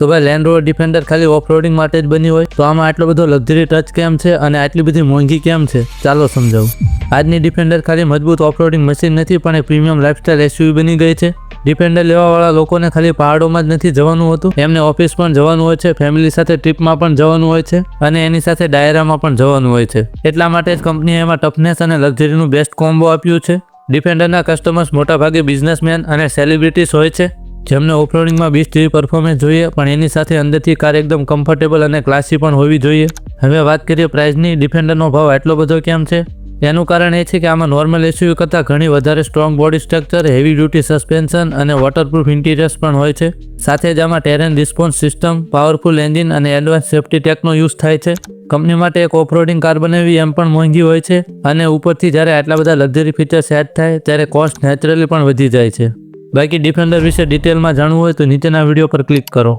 તો ભાઈ land rover defender ખાલી ઓફરોડિંગ માટે જ બની હોય તો આમાં આટલો બધો લક્ઝરી ટચ કેમ છે અને આટલી બધી મોંઘી કેમ છે, ચાલો સમજાવું. આજની ડિફેન્ડર ખાલી મજબૂત ઓફરોડિંગ મશીન નથી પણ એક પ્રીમિયમ લાઇફસ્ટાઇલ એસયુવી બની ગઈ છે. ડિફેન્ડર લેવાવાળા લોકોને ખાલી પહાડોમાં જ નથી જવાનું હોતું, એમને ઓફિસ પણ જવાનું હોય છે, ફેમિલી સાથે ટ્રીપમાં પણ જવાનું હોય છે અને એની સાથે ડાયરામાં પણ જવાનું હોય છે. એટલા માટે જ કંપનીએ એમાં ટફનેસ અને લક્ઝરીનું બેસ્ટ કોમ્બો આપ્યું છે. ડિફેન્ડરના કસ્ટમર્સ મોટાભાગે બિઝનેસમેન અને સેલિબ્રિટીઝ હોય છે જેમને ઓફરોડિંગમાં બેસ્ટ જેવી પરફોર્મન્સ જોઈએ પણ એની સાથે અંદરથી કાર એકદમ કમ્ફર્ટેબલ અને ક્લાસી પણ હોવી જોઈએ. હવે વાત કરીએ પ્રાઇસની. ડિફેન્ડરનો ભાવ આટલો બધો કેમ છે? એનું કારણ એ છે કે આમાં નોર્મલ એસયુવી કરતાં ઘણી વધારે strong body structure, heavy duty suspension અને વોટરપ્રૂફ ઇન્ટિરિયર્સ પણ હોય છે. સાથે જ આમાં terrain response system, powerful engine અને એડવાન્સ સેફ્ટી ટેકનો યુઝ થાય છે. કંપની માટે એક ઓફરોડિંગ કાર બનાવવી એમ પણ મોંઘી હોય છે અને ઉપરથી જ્યારે આટલા બધા લક્ઝરી ફીચર્સ એડ થાય ત્યારે કોસ્ટ નેચરલી પણ વધી જાય છે. બાકી ડિફેન્ડર વિશે ડિટેલમાં જાણવું હોય તો નીચેના વિડીયો પર ક્લિક કરો.